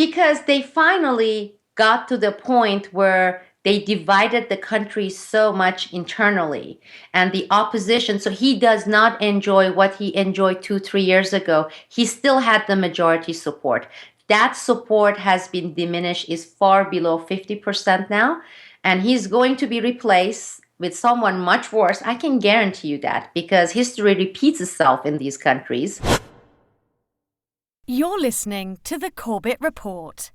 Because they finally got to the point where they divided the country so much internally and the opposition. So he does not enjoy what he enjoyed 2, 3 years ago. He still had the majority support. That support has been diminished, is far below 50% now. And he's going to be replaced with someone much worse. I can guarantee you that because history repeats itself in these countries. You're listening to the Corbett Report.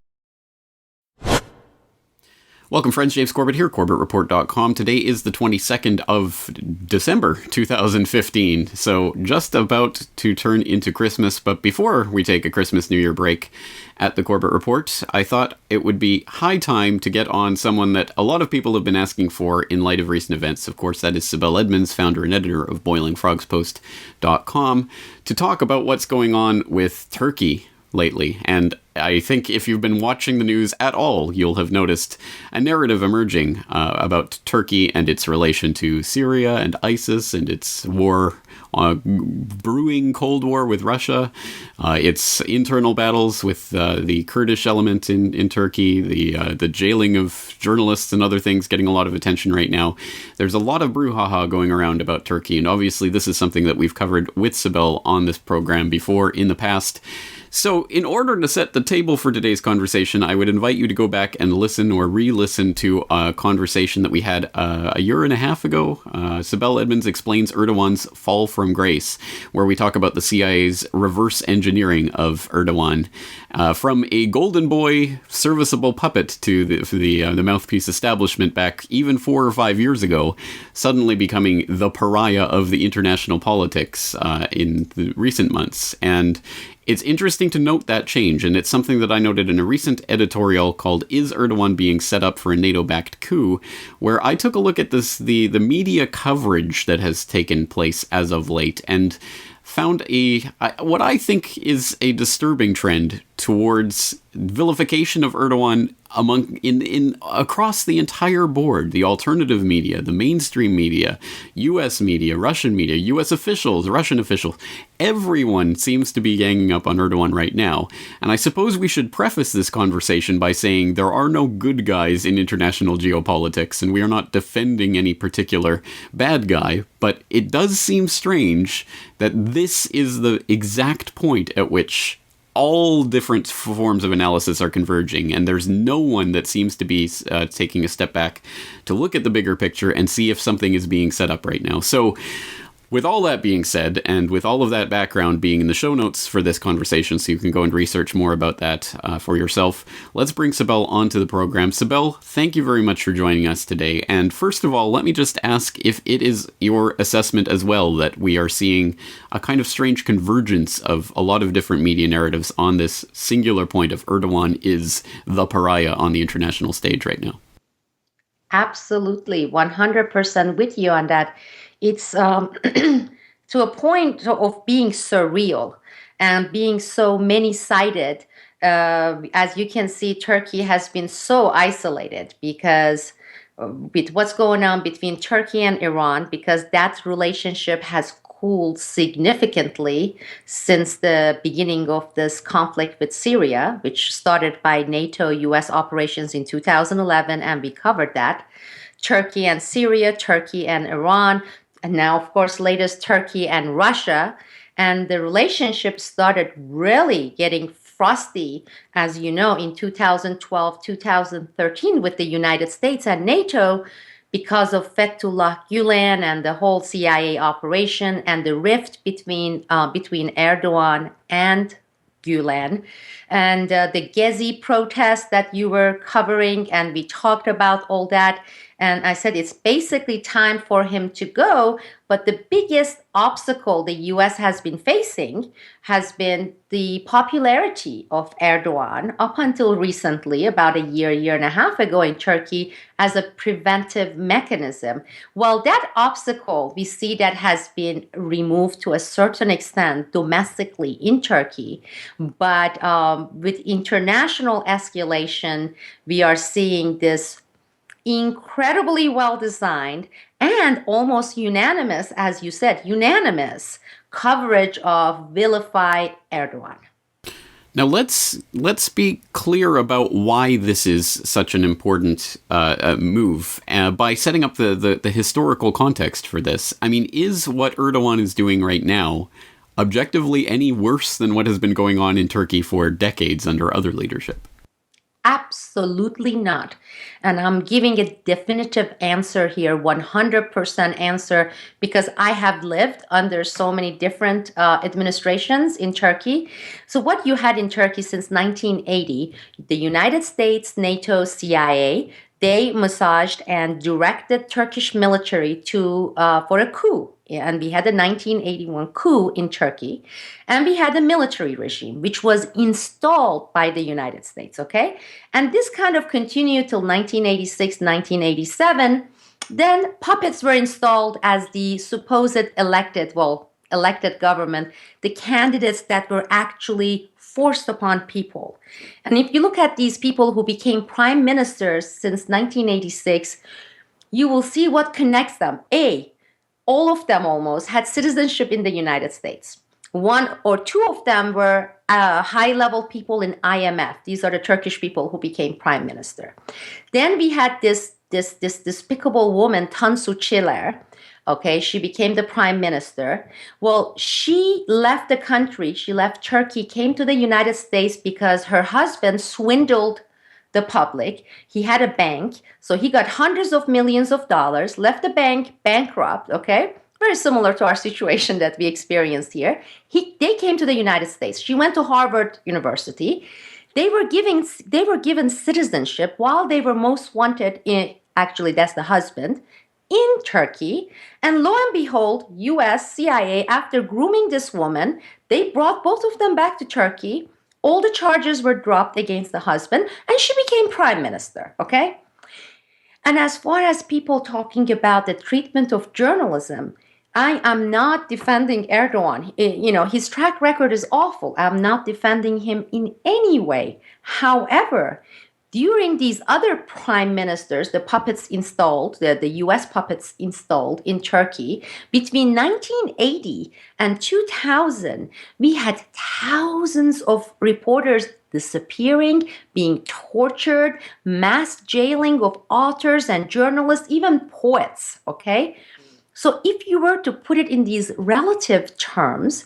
Welcome, friends. James Corbett here, CorbettReport.com. Today is the 22nd of December, 2015, so just about to turn into Christmas. But before we take a Christmas-New Year break at the Corbett Report, I thought it would be high time to get on someone that a lot of people have been asking for in light of recent events. Of course, that is Sibel Edmonds, founder and editor of BoilingFrogsPost.com, to talk about what's going on with Turkey lately. And I think if you've been watching the news at all, you'll have noticed a narrative emerging about Turkey and its relation to Syria and ISIS and its war, brewing Cold War with Russia, its internal battles with the Kurdish element in Turkey, the jailing of journalists and other things getting a lot of attention right now. There's a lot of brouhaha going around about Turkey, and obviously this is something that we've covered with Sibel on this program before in the past. So in order to set the table for today's conversation, I would invite you to go back and listen or re-listen to a conversation that we had a year and a half ago. Sibel Edmonds explains Erdogan's fall from grace, where we talk about the CIA's reverse engineering of Erdogan. From a golden boy, serviceable puppet to the mouthpiece establishment back even 4 or 5 years ago, suddenly becoming the pariah of the international politics in the recent months. And it's interesting to note that change, and it's something that I noted in a recent editorial called "Is Erdogan Being Set Up for a NATO-Backed Coup?", where I took a look at the media coverage that has taken place as of late, and found what I think is a disturbing trend towards vilification of Erdogan across the entire board: the alternative media, the mainstream media, U.S. media, Russian media, U.S. officials, Russian officials. Everyone seems to be ganging up on Erdogan right now. And I suppose we should preface this conversation by saying there are no good guys in international geopolitics, and we are not defending any particular bad guy, but it does seem strange that this is the exact point at which all different forms of analysis are converging, and there's no one that seems to be taking a step back to look at the bigger picture and see if something is being set up right now. So, with all that being said, and with all of that background being in the show notes for this conversation, so you can go and research more about that for yourself, let's bring Sibel onto the program. Sibel, thank you very much for joining us today. And first of all, let me just ask if it is your assessment as well that we are seeing a kind of strange convergence of a lot of different media narratives on this singular point of Erdogan is the pariah on the international stage right now. Absolutely, 100% with you on that. It's to a point of being surreal and being so many-sided. As you can see, Turkey has been so isolated because with what's going on between Turkey and Iran, because that relationship has cooled significantly since the beginning of this conflict with Syria, which started by NATO-US operations in 2011, and we covered that. Turkey and Syria, Turkey and Iran, and now, of course, latest Turkey and Russia. And the relationship started really getting frosty, as you know, in 2012, 2013 with the United States and NATO because of Fethullah Gulen and the whole CIA operation and the rift between Erdogan and Gulen, and the Gezi protests that you were covering, and we talked about all that. And I said it's basically time for him to go. But the biggest obstacle the US has been facing has been the popularity of Erdogan up until recently, about a year and a half ago in Turkey, as a preventive mechanism. Well, that obstacle we see that has been removed to a certain extent domestically in Turkey. But with international escalation, we are seeing this incredibly well-designed and almost unanimous, as you said, unanimous coverage of vilify Erdogan. Now let's be clear about why this is such an important move by setting up the historical context for this. I mean, is what Erdogan is doing right now objectively any worse than what has been going on in Turkey for decades under other leadership? Absolutely not. And I'm giving a definitive answer here, 100% answer, because I have lived under so many different administrations in Turkey. So what you had in Turkey since 1980, the United States, NATO, CIA, they massaged and directed Turkish military to for a coup. And we had the 1981 coup in Turkey, and we had a military regime which was installed by the United States. Okay, and this kind of continued till 1986, 1987. Then puppets were installed as the supposed elected government, the candidates that were actually forced upon people. And if you look at these people who became prime ministers since 1986, you will see what connects them. All of them almost had citizenship in the United States. One or two of them were high-level people in IMF. These are the Turkish people who became prime minister. Then we had this despicable woman, Tansu Çiller. Okay, she became the prime minister. Well, she left the country. She left Turkey, came to the United States because her husband swindled the public. He had a bank, so he got hundreds of millions of dollars, left the bank bankrupt, okay? Very similar to our situation that we experienced here. They came to the United States. She went to Harvard University. They were given citizenship while they were most wanted actually that's the husband, in Turkey. And lo and behold, US, CIA, after grooming this woman, they brought both of them back to Turkey. All the charges were dropped against the husband, and she became prime minister, okay? And as far as people talking about the treatment of journalism, I am not defending Erdogan. His track record is awful. I'm not defending him in any way. However, during these other prime ministers, the puppets installed, the US puppets installed in Turkey, between 1980 and 2000, we had thousands of reporters disappearing, being tortured, mass jailing of authors and journalists, even poets, okay? So if you were to put it in these relative terms,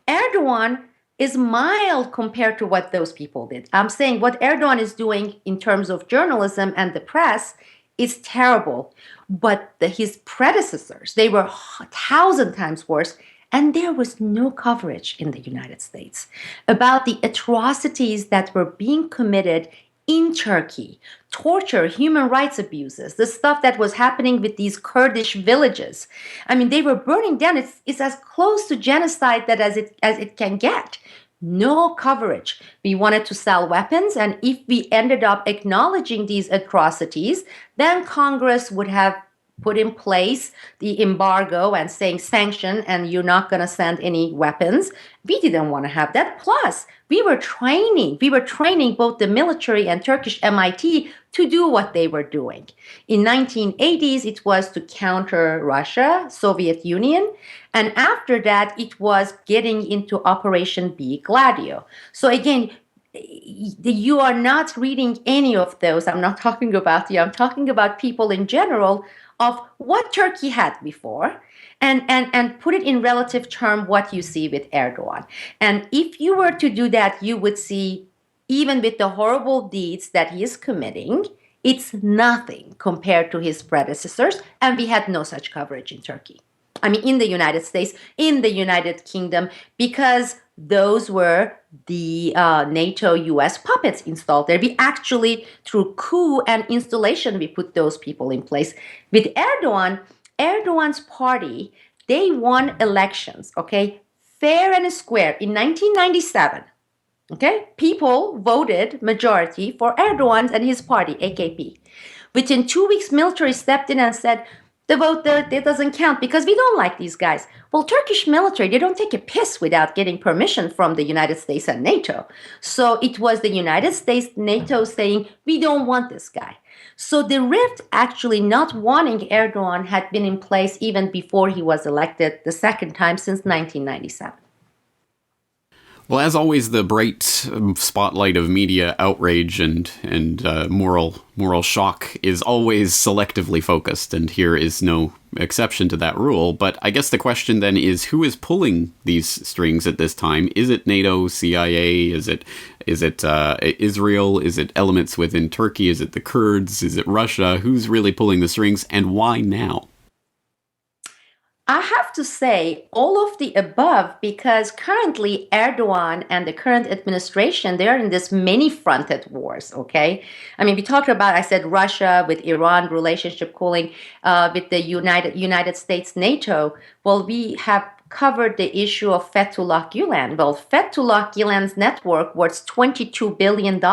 Erdogan is mild compared to what those people did. I'm saying what Erdogan is doing in terms of journalism and the press is terrible. But his predecessors, they were 1,000 times worse. And there was no coverage in the United States about the atrocities that were being committed in Turkey, torture, human rights abuses, the stuff that was happening with these Kurdish villages. I mean, they were burning down. It's as close to genocide that as it can get. No coverage. We wanted to sell weapons, and if we ended up acknowledging these atrocities, then Congress would have put in place the embargo and saying sanction, and you're not going to send any weapons. We didn't want to have that. Plus, we were training both the military and Turkish MIT to do what they were doing. In 1980s, it was to counter Russia, Soviet Union, and after that, it was getting into Operation B Gladio. So again, you are not reading any of those. I'm not talking about you. I'm talking about people in general of what Turkey had before and put it in relative term what you see with Erdogan. And if you were to do that, you would see, even with the horrible deeds that he is committing, it's nothing compared to his predecessors. And we had no such coverage in Turkey. I mean, in the United States, in the United Kingdom, because those were the NATO US puppets installed there. We actually, through coup and installation, we put those people in place. With Erdogan's party, they won elections, okay, fair and square in 1997. Okay, people voted majority for Erdogan and his party, AKP. Within 2 weeks, military stepped in and said, the vote that doesn't count because we don't like these guys. Well, Turkish military, they don't take a piss without getting permission from the United States and NATO. So it was the United States, NATO saying, we don't want this guy. So the rift actually not wanting Erdogan had been in place even before he was elected the second time since 1997. Well, as always, the bright spotlight of media outrage and moral shock is always selectively focused, and here is no exception to that rule. But I guess the question then is, who is pulling these strings at this time? Is it NATO, CIA? Is it Israel? Is it elements within Turkey? Is it the Kurds? Is it Russia? Who's really pulling the strings, and why now? I have to say all of the above because currently Erdogan and the current administration, they're in this many fronted wars, okay? I mean, we talked about, I said Russia with Iran, relationship cooling, with the United States, NATO. Well, we have covered the issue of Fethullah Gulen. Well, Fethullah Gulen's network worth $22 billion.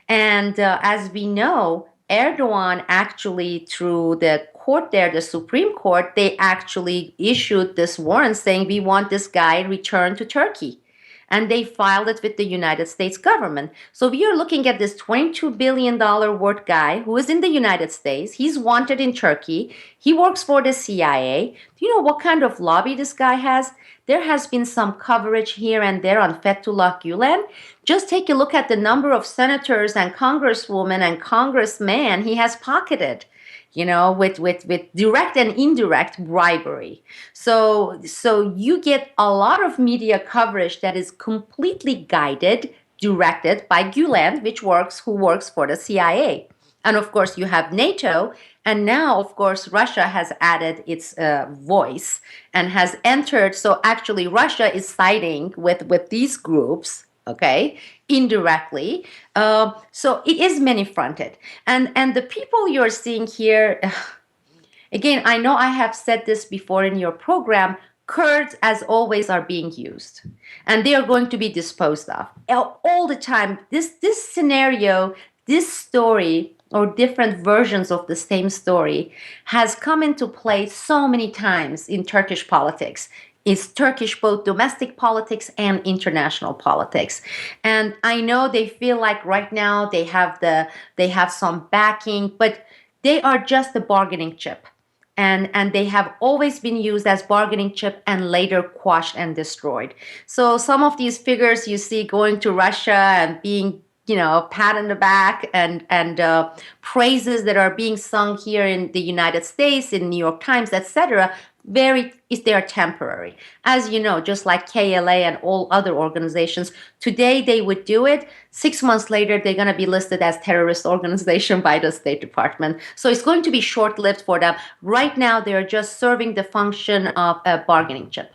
And as we know, Erdogan actually, through the court there, the Supreme Court, they actually issued this warrant saying we want this guy returned to Turkey. And they filed it with the United States government. So we are looking at this $22 billion worth guy who is in the United States. He's wanted in Turkey. He works for the CIA. Do you know what kind of lobby this guy has? There has been some coverage here and there on Fethullah Gulen. Just take a look at the number of senators and congresswomen and congressmen he has pocketed, with direct and indirect bribery. So you get a lot of media coverage that is completely guided, directed by Gulen, who works for the CIA. And of course, you have NATO. And now, of course, Russia has added its voice and has entered. So actually, Russia is siding with these groups, okay, indirectly. So it is many-fronted. And the people you're seeing here, again, I know I have said this before in your program, Kurds, as always, are being used. And they are going to be disposed of. All the time, this scenario, this story, or different versions of the same story, has come into play so many times in Turkish politics. It's Turkish both domestic politics and international politics. And I know they feel like right now they have some backing, but they are just a bargaining chip. And they have always been used as bargaining chip and later quashed and destroyed. So some of these figures you see going to Russia and being pat on the back and praises that are being sung here in the United States, in New York Times, etc. They are temporary. As you know, just like KLA and all other organizations, today they would do it. 6 months later, they're going to be listed as terrorist organization by the State Department. So it's going to be short-lived for them. Right now, they're just serving the function of a bargaining chip.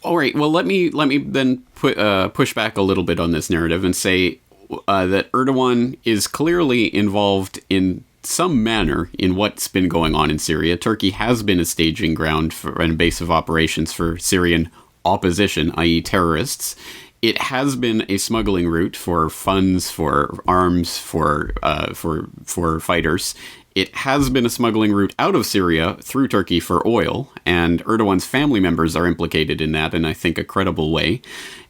All right. Well, let me then push back a little bit on this narrative and say that Erdogan is clearly involved in some manner in what's been going on in Syria. Turkey has been a staging ground and base of operations for Syrian opposition, i.e., terrorists. It has been a smuggling route for funds, for arms, for fighters. It has been a smuggling route out of Syria through Turkey for oil, and Erdogan's family members are implicated in that in, I think, a credible way.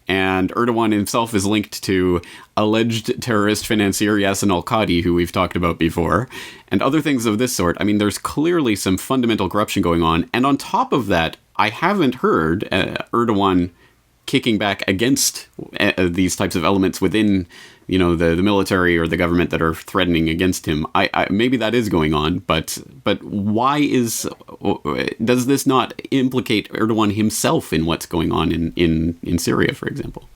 And Erdogan himself is linked to alleged terrorist financier Yassin al-Qadi, who we've talked about before, and other things of this sort. I mean, there's clearly some fundamental corruption going on. And on top of that, I haven't heard Erdogan kicking back against these types of elements within the military or the government that are threatening against him. I maybe that is going on, but why does this not implicate Erdogan himself in what's going on in Syria, for example?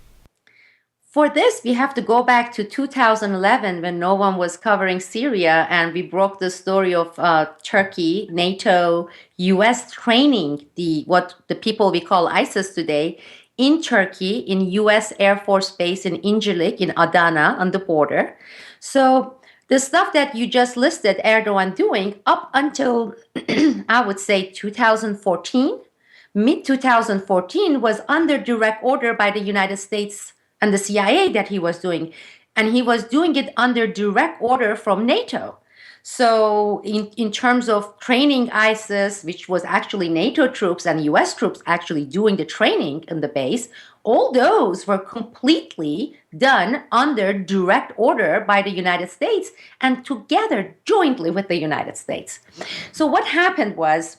For this, we have to go back to 2011 when no one was covering Syria, and we broke the story of Turkey, NATO, US training what the people we call ISIS today in Turkey, in US Air Force Base in Incirlik, in Adana, on the border. So the stuff that you just listed Erdogan doing up until, I would say, 2014, mid-2014, was under direct order by the United States and the CIA that he was doing. And he was doing it under direct order from NATO. So in terms of training ISIS, which was actually NATO troops and US troops actually doing the training in the base, all those were completely done under direct order by the United States and together jointly with the United States. So what happened was,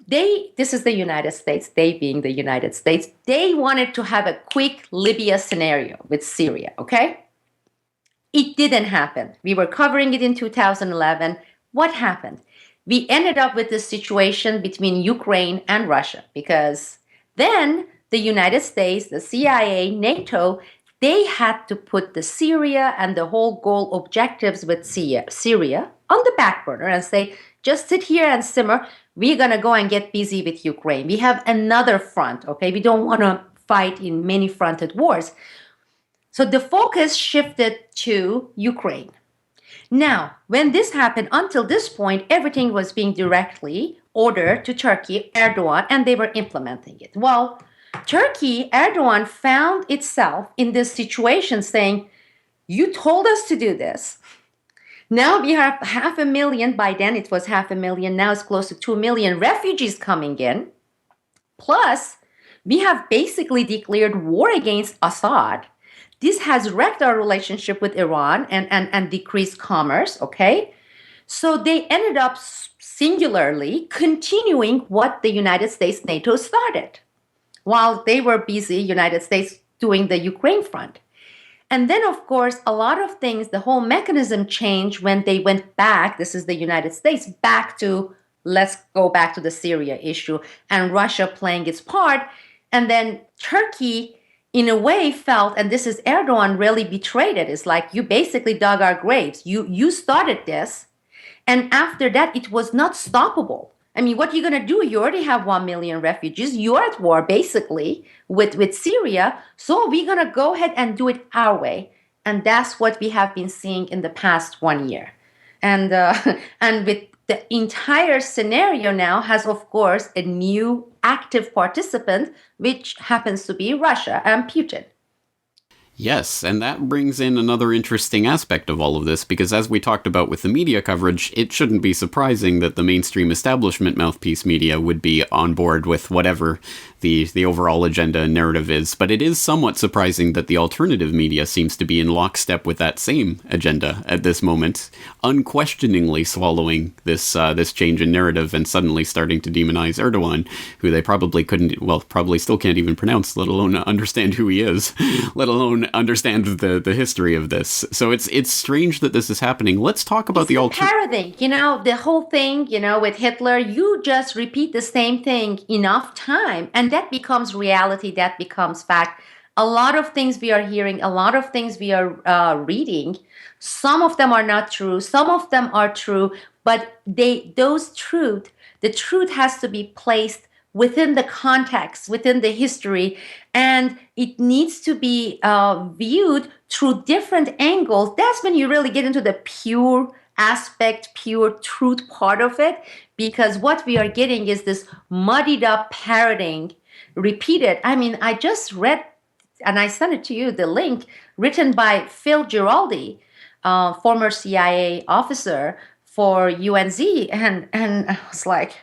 this is the United States, they being the United States, they wanted to have a quick Libya scenario with Syria, okay? It didn't happen. We were covering it in 2011. What happened? We ended up with this situation between Ukraine and Russia because then the United States, the CIA, NATO, they had to put the Syria and the whole goal objectives with Syria on the back burner and say, just sit here and simmer. We're going to go and get busy with Ukraine. We have another front, okay? We don't want to fight in many fronted wars. So the focus shifted to Ukraine. Now, when this happened, until this point, everything was being directly ordered to Turkey, Erdogan, and they were implementing it. Well, Turkey, Erdogan found itself in this situation saying, you told us to do this. Now we have 500,000, by then it was 500,000, now it's close to 2 million refugees coming in. Plus, we have basically declared war against Assad. This has wrecked our relationship with Iran and decreased commerce, okay? So they ended up singularly continuing what the United States, NATO started while they were busy, United States, doing the Ukraine front. And then, of course, a lot of things, the whole mechanism changed when they went back, this is the United States, back to, let's go back to the Syria issue and Russia playing its part. And then Turkey, in a way, felt, and this is Erdogan really betrayed it. It's like, you basically dug our graves. You started this. And after that, it was not stoppable. I mean, what are you going to do? You already have 1 million refugees. You're at war, basically, with Syria. So we're going to go ahead and do it our way. And that's what we have been seeing in the past 1 year. And with the entire scenario now has, of course, a new active participant, which happens to be Russia and Putin. Yes, and that brings in another interesting aspect of all of this, because as we talked about with the media coverage, it shouldn't be surprising that the mainstream establishment mouthpiece media would be on board with whatever the overall agenda and narrative is, but it is somewhat surprising that the alternative media seems to be in lockstep with that same agenda at this moment, unquestioningly swallowing this change in narrative and suddenly starting to demonize Erdogan, who they probably probably still can't even pronounce, let alone understand who he is, let alone understand the history of this. So it's strange that this is happening. Let's talk about the parroting. The whole thing, with Hitler, you just repeat the same thing enough time, and that becomes reality, that becomes fact. A lot of things we are hearing, a lot of things we are reading, some of them are not true, some of them are true, but the truth has to be placed within the context, within the history, and it needs to be viewed through different angles. That's when you really get into the pure aspect, pure truth part of it, because what we are getting is this muddied up parroting, repeated. I mean, I just read, and I sent it to you, the link written by Phil Giraldi, former CIA officer for UNZ, and I was like,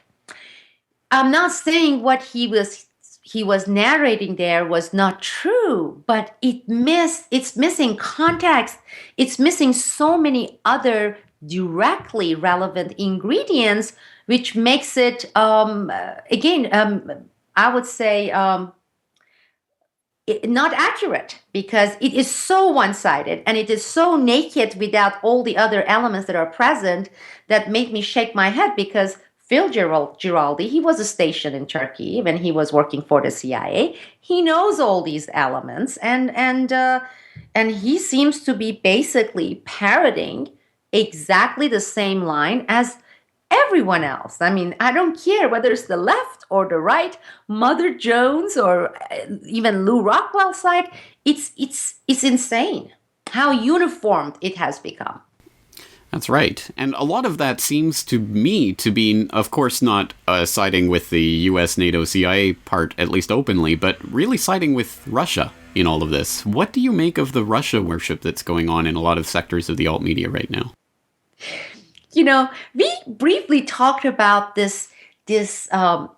I'm not saying what he was narrating there was not true, but it's missing context. It's missing so many other directly relevant ingredients, which makes it, I would say, not accurate, because it is so one-sided and it is so naked without all the other elements that are present that make me shake my head, because Phil Giraldi, he was stationed in Turkey when he was working for the CIA. He knows all these elements, and he seems to be basically parroting exactly the same line as everyone else. I mean, I don't care whether it's the left or the right, Mother Jones or even Lou Rockwell's side. It's insane how uniformed it has become. That's right. And a lot of that seems to me to be, of course, not siding with the US, NATO, CIA part, at least openly, but really siding with Russia in all of this. What do you make of the Russia worship that's going on in a lot of sectors of the alt media right now? We briefly talked about this this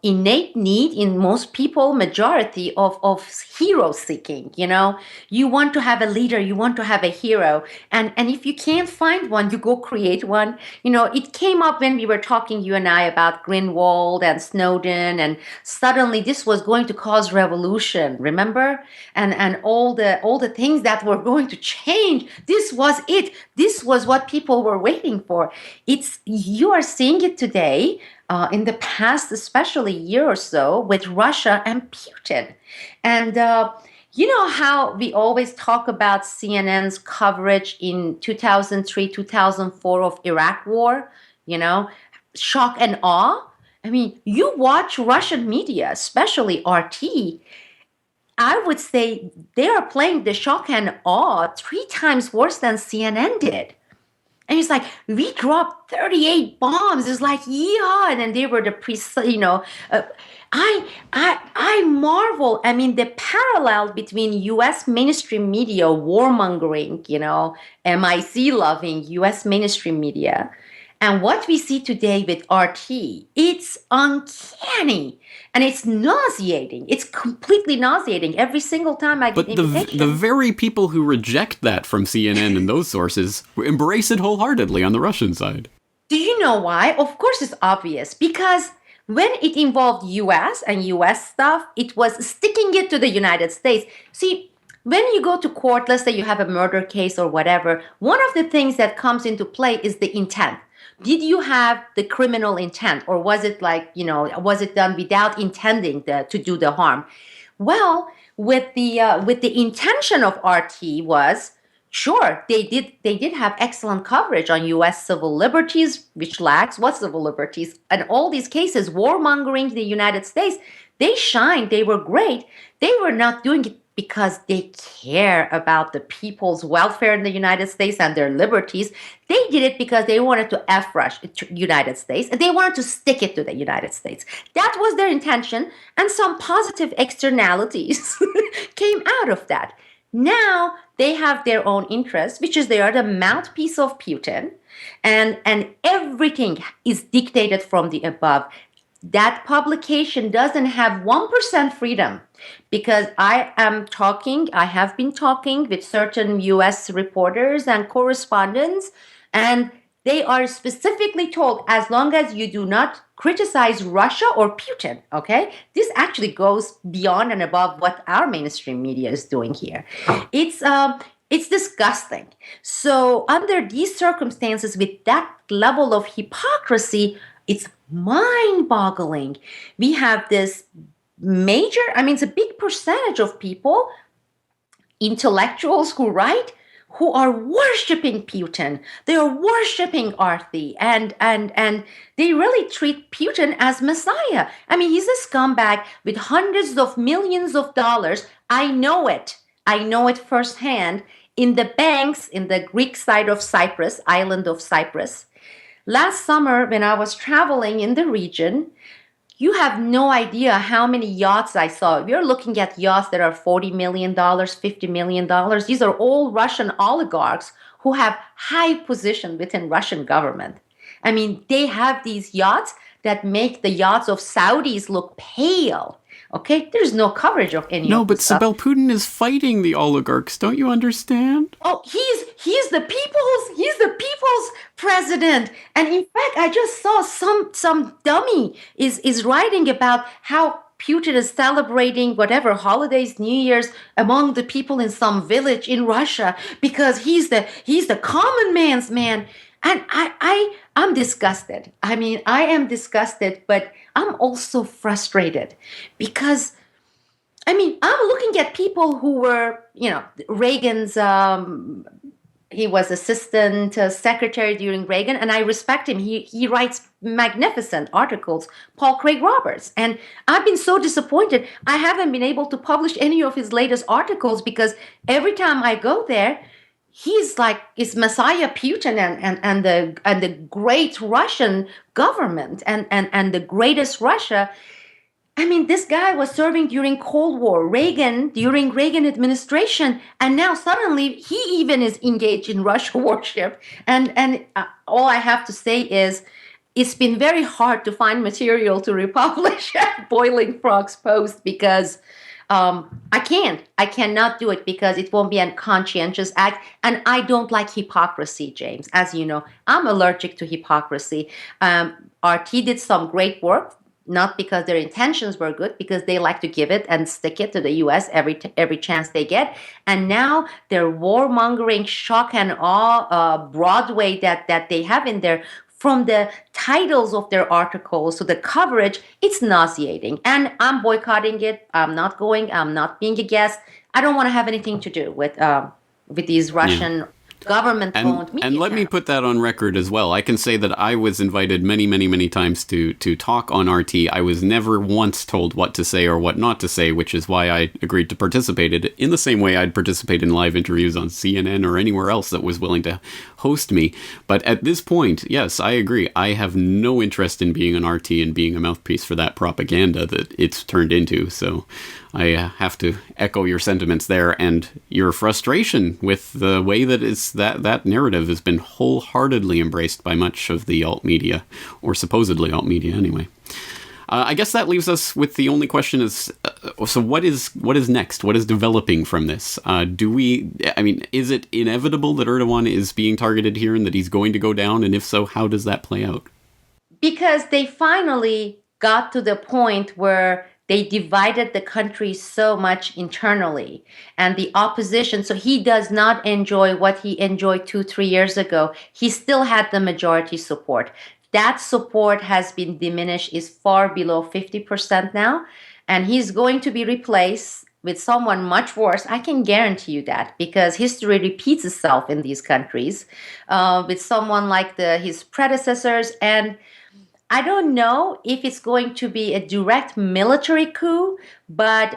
innate need in most people, majority of hero seeking. You want to have a leader, you want to have a hero, and if you can't find one, you go create one. It came up when we were talking, you and I, about Greenwald and Snowden, and suddenly this was going to cause revolution, remember? And all the things that were going to change. This was it. This was what people were waiting for. You are seeing it today, in the past, especially year or so, with Russia and Putin. And you know how we always talk about CNN's coverage in 2003, 2004 of Iraq war, shock and awe? I mean, you watch Russian media, especially RT, I would say they are playing the shock and awe 3 times worse than CNN did. And it's like, we dropped 38 bombs. It's like, yeah. And then they were I marvel. I mean, the parallel between U.S. mainstream media warmongering, MIC loving U.S. mainstream media, and what we see today with RT, it's uncanny. And it's nauseating. It's completely nauseating every single time I get But the very people who reject that from CNN and those sources embrace it wholeheartedly on the Russian side. Do you know why? Of course it's obvious. Because when it involved US and US stuff, it was sticking it to the United States. See, when you go to court, let's say you have a murder case or whatever, one of the things that comes into play is the intent. Did you have the criminal intent, or was it was it done without intending to do the harm? Well, with the intention of RT was, sure, they did have excellent coverage on U.S. civil liberties, which lacks what civil liberties, and all these cases, warmongering the United States, they shined, they were great. They were not doing it because they care about the people's welfare in the United States and their liberties. They did it because they wanted to F-rush the United States, and they wanted to stick it to the United States. That was their intention, and some positive externalities came out of that. Now they have their own interests, which is they are the mouthpiece of Putin, and everything is dictated from the above. That publication doesn't have 1% freedom, because I have been talking with certain US reporters and correspondents, and they are specifically told, as long as you do not criticize Russia or Putin, okay? This actually goes beyond and above what our mainstream media is doing here. It's disgusting. So under these circumstances, with that level of hypocrisy, it's mind-boggling. We have this it's a big percentage of people, intellectuals who write, who are worshiping Putin. They are worshiping RT, and they really treat Putin as Messiah. I mean, he's a scumbag with hundreds of millions of dollars. I know it firsthand, in the banks in the Greek side of Cyprus, island of Cyprus. Last summer, when I was traveling in the region, you have no idea how many yachts I saw. We're looking at yachts that are $40 million, $50 million. These are all Russian oligarchs who have high position within Russian government. I mean, they have these yachts that make the yachts of Saudis look pale. Okay, there's no coverage of any. No, but Sibel, Putin is fighting the oligarchs. Don't you understand? Oh, he's the people's president. And in fact, I just saw some dummy is writing about how Putin is celebrating whatever holidays, New Year's, among the people in some village in Russia, because he's the common man's man. And I'm disgusted. I mean, I am disgusted, but I'm also frustrated, because, I mean, I'm looking at people who were, Reagan's, he was assistant secretary during Reagan, and I respect him. He writes magnificent articles, Paul Craig Roberts. And I've been so disappointed. I haven't been able to publish any of his latest articles, because every time I go there, he's like, it's Messiah Putin and the great Russian government and the greatest Russia. I mean, this guy was serving during Cold War, during Reagan administration, and now suddenly he even is engaged in Russia worship. And all I have to say is, it's been very hard to find material to republish at Boiling Frogs Post because I cannot do it because it won't be a conscientious act. And I don't like hypocrisy, James. As you know, I'm allergic to hypocrisy. RT did some great work, not because their intentions were good, because they like to give it and stick it to the U.S. every chance they get. And now their warmongering, shock and awe Broadway that they have in there, from the titles of their articles to the coverage, it's nauseating. And I'm boycotting it. I'm not going. I'm not being a guest. I don't want to have anything to do with these Russian government-owned media And let me channels. put that on record as well. I can say that I was invited many, many, many times to talk on RT. I was never once told what to say or what not to say, which is why I agreed to participate in the same way I'd participate in live interviews on CNN or anywhere else that was willing to host me. But at this point, yes, I agree. I have no interest in being an RT and being a mouthpiece for that propaganda that it's turned into. So I have to echo your sentiments there and your frustration with the way that narrative has been wholeheartedly embraced by much of the alt media, or supposedly alt media anyway. I guess that leaves us with the only question is, so what is next? What is developing from this? Is it inevitable that Erdogan is being targeted here and that he's going to go down? And if so, how does that play out? Because they finally got to the point where they divided the country so much internally, and the opposition. So he does not enjoy what he enjoyed 2, 3 years ago. He still had the majority support. That support has been diminished, is far below 50% now. And he's going to be replaced with someone much worse. I can guarantee you that, because history repeats itself in these countries, with someone like his predecessors. And I don't know if it's going to be a direct military coup, but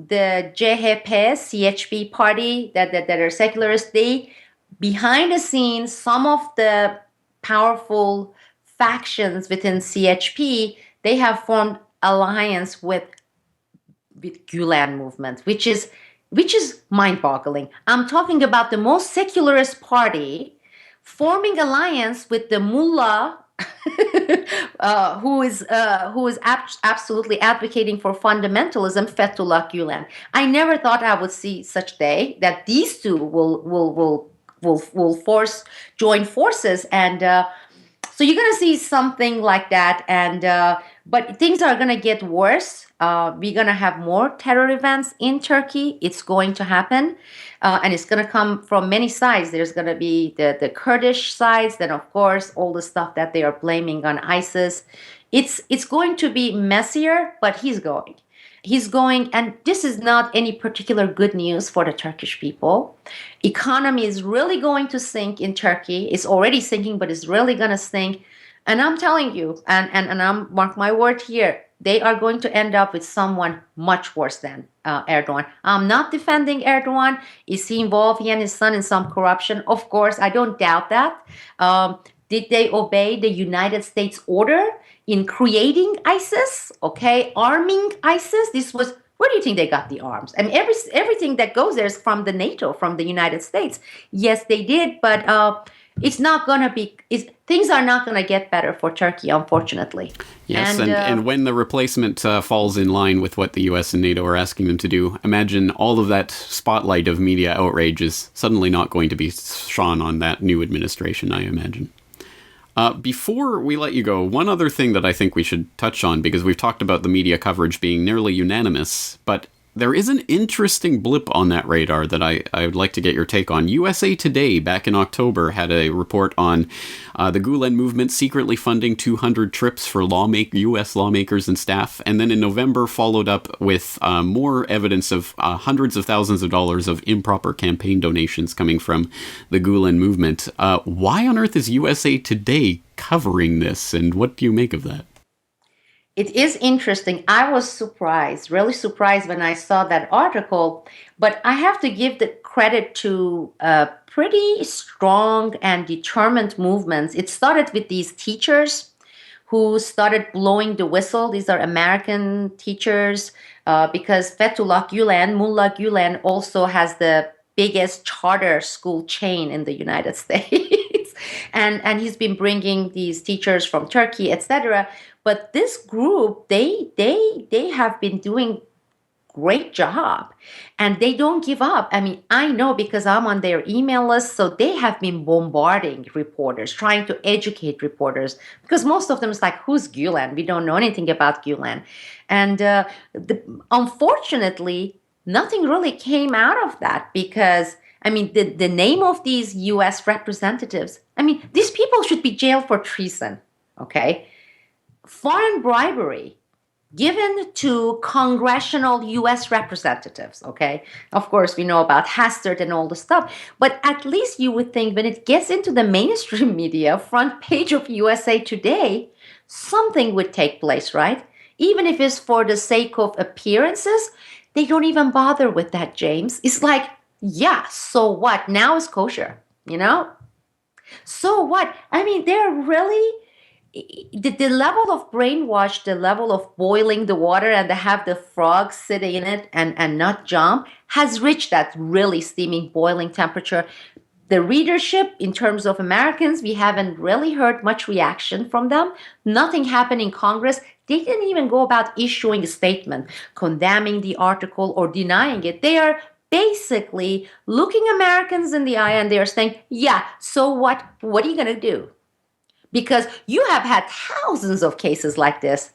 the CHP, CHP party that are secularists, they, behind the scenes, some of the powerful factions within CHP, they have formed alliance with Gulen movement, which is mind-boggling. I'm talking about the most secularist party forming alliance with the mullah who is absolutely advocating for fundamentalism, Fethullah Gulen. I never thought I would see such day that these two will join forces, and so you're going to see something like that. And but things are going to get worse. We're going to have more terror events in Turkey. It's going to happen. And it's going to come from many sides. There's going to be the Kurdish sides, then of course all the stuff that they are blaming on ISIS. It's going to be messier, but he's going. He's going, and this is not any particular good news for the Turkish people. Economy is really going to sink in Turkey. It's already sinking, but it's really going to sink. And I'm telling you, and I'm mark my word here, they are going to end up with someone much worse than Erdogan. I'm not defending Erdogan. Is he involved, he and his son, in some corruption? Of course, I don't doubt that. Did they obey the United States order in creating ISIS? Okay, arming ISIS. This was, where do you think they got the arms? I mean, everything that goes there is from the NATO, from the United States. Yes, they did, but it's not going to be. Things are not going to get better for Turkey, unfortunately. Yes, and when the replacement falls in line with what the US and NATO are asking them to do, imagine all of that spotlight of media outrage is suddenly not going to be shone on that new administration, I imagine. Before we let you go, one other thing that I think we should touch on, because we've talked about the media coverage being nearly unanimous, but there is an interesting blip on that radar that I would like to get your take on. USA Today, back in October, had a report on the Gulen movement secretly funding 200 trips for U.S. lawmakers and staff, and then in November followed up with more evidence of hundreds of thousands of dollars of improper campaign donations coming from the Gulen movement. Why on earth is USA Today covering this, and what do you make of that? It is interesting. I was surprised, really surprised when I saw that article, but I have to give the credit to pretty strong and determined movements. It started with these teachers who started blowing the whistle. These are American teachers, because Fethullah Gulen, Mullah Gulen, also has the biggest charter school chain in the United States. and he's been bringing these teachers from Turkey, etc. But this group, they have been doing great job, and they don't give up. I mean, I know because I'm on their email list, so they have been bombarding reporters, trying to educate reporters, because most of them is like, who's Gulen? We don't know anything about Gulen. And unfortunately, nothing really came out of that, because I mean, the name of these US representatives, I mean, these people should be jailed for treason, okay? Foreign bribery given to congressional US representatives, okay? Of course, we know about Hastert and all the stuff, but at least you would think when it gets into the mainstream media, front page of USA Today, something would take place, right? Even if it's for the sake of appearances, they don't even bother with that, James. It's like, yeah, so what? Now it's kosher, you know? So what? I mean, they're really the level of brainwash, the level of boiling the water and to have the frogs sitting in it and not jump has reached that really steaming boiling temperature. The readership, in terms of Americans, we haven't really heard much reaction from them. Nothing happened in Congress. They didn't even go about issuing a statement condemning the article or denying it. They are basically looking Americans in the eye and they are saying, yeah, so what? What are you going to do? Because you have had thousands of cases like this,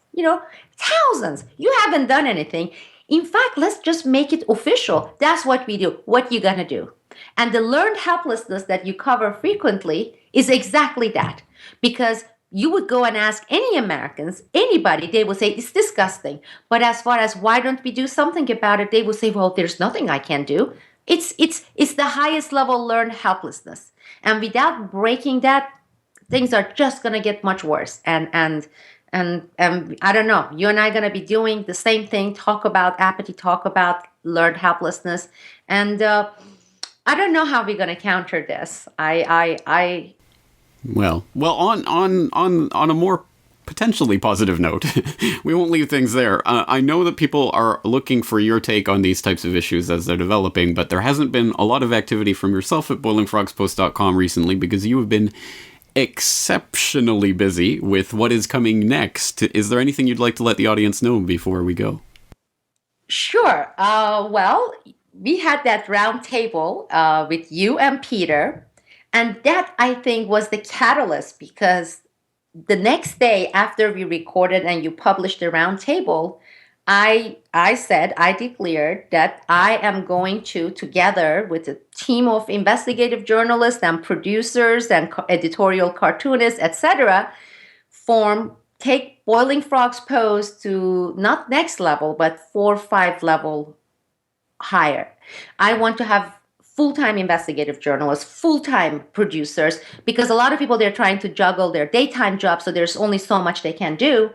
thousands. You haven't done anything. In fact, let's just make it official. That's what we do. What you gonna do? And the learned helplessness that you cover frequently is exactly that. Because you would go and ask any Americans, anybody, they will say, it's disgusting. But as far as why don't we do something about it, they will say, well, there's nothing I can do. It's the highest level learned helplessness. And without breaking that, things are just going to get much worse. And I don't know, you and I are going to be doing the same thing, talk about apathy, talk about learned helplessness. And I don't know how we're going to counter this. Well, on a more potentially positive note, we won't leave things there. I know that people are looking for your take on these types of issues as they're developing, but there hasn't been a lot of activity from yourself at boilingfrogspost.com recently because you have been exceptionally busy with what is coming next. Is there anything you'd like to let the audience know before we go? Sure. Well, we had that round table with you and Peter, and that, I think, was the catalyst, because the next day after we recorded and you published the round table, I declared that I am going to, together with a team of investigative journalists and producers and editorial cartoonists, etc., take Boiling Frogs Post to not next level, but 4 or 5 level higher. I want to have full-time investigative journalists, full-time producers, because a lot of people, they're trying to juggle their daytime jobs, so there's only so much they can do.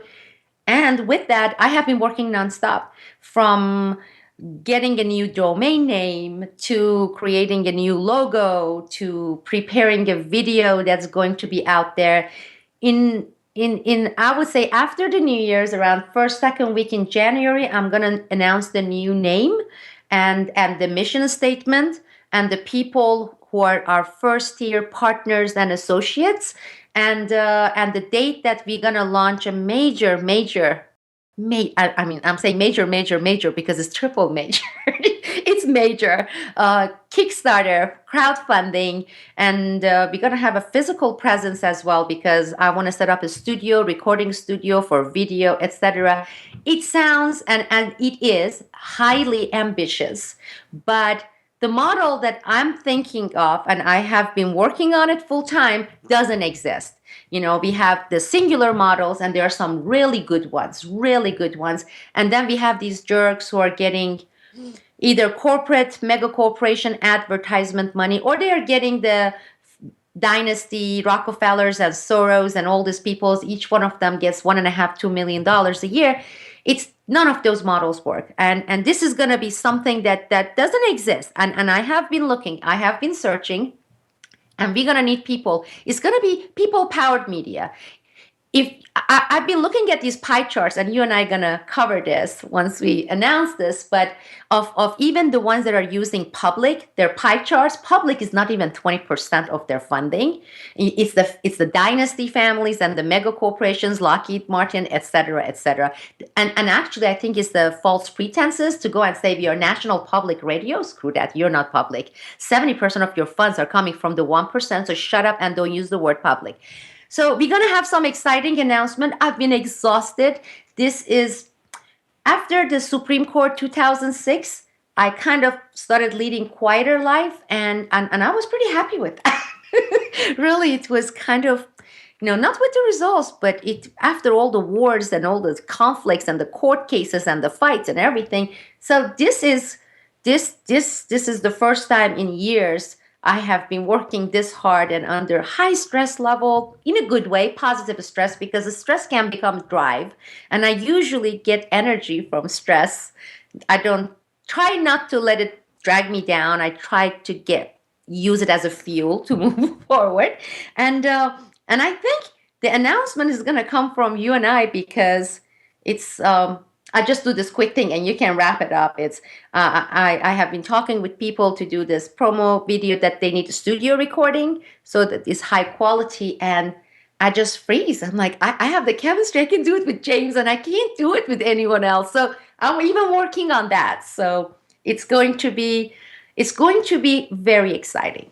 And with that, I have been working nonstop, from getting a new domain name to creating a new logo to preparing a video that's going to be out there. In I would say after the New Year's, around first, second week in January, I'm going to announce the new name and the mission statement and the people who are our first-tier partners and associates. And the date that we're gonna launch a major, I'm saying major because it's triple major. It's major Kickstarter, crowdfunding, and we're gonna have a physical presence as well, because I want to set up a studio, recording studio for video, etc. It sounds and it is highly ambitious, but the model that I'm thinking of, and I have been working on it full time, doesn't exist. We have the singular models, and there are some really good ones. And then we have these jerks who are getting either corporate, mega corporation advertisement money, or they are getting the dynasty, Rockefellers and Soros and all these people. Each one of them gets $1.5–2 million a year. It's none of those models work. And this is going to be something that doesn't exist. And I have been looking, I have been searching, and we're going to need people. It's going to be people-powered media. if I've been looking at these pie charts, and you and I are gonna cover this once we announce this, but of even the ones that are using public, their pie charts, public is not even 20% of their funding. It's the dynasty families and the mega corporations, Lockheed Martin, et cetera, et cetera. And actually, I think it's the false pretenses to go and say you're national public radio. Screw that, you're not public. 70% of your funds are coming from the 1%, so shut up and don't use the word public. So we're going to have some exciting announcement. I've been exhausted. This is after the Supreme Court 2006. I kind of started leading quieter life, and I was pretty happy with that. Really, it was kind of, not with the results, but it after all the wars and all the conflicts and the court cases and the fights and everything. So this is the first time in years I have been working this hard and under high stress level in a good way, positive stress, because the stress can become drive. And I usually get energy from stress. I don't try not to let it drag me down. I try to use it as a fuel to move forward. And I think the announcement is going to come from you and I, because it's I just do this quick thing and you can wrap it up. It's I have been talking with people to do this promo video that they need a studio recording so that it's high quality, and I just freeze. I'm like, I have the chemistry. I can do it with James, and I can't do it with anyone else. So I'm even working on that. So it's going to be very exciting.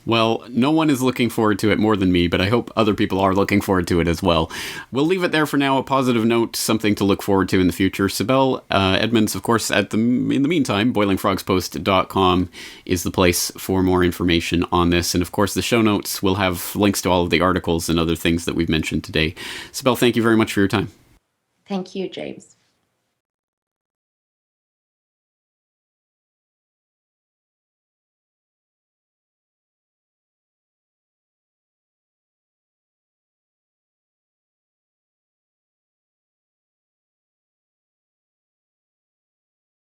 Well, no one is looking forward to it more than me, but I hope other people are looking forward to it as well. We'll leave it there for now, a positive note, something to look forward to in the future. Sibel Edmonds, of course, in the meantime, boilingfrogspost.com is the place for more information on this. And of course, the show notes will have links to all of the articles and other things that we've mentioned today. Sibel, thank you very much for your time. Thank you, James.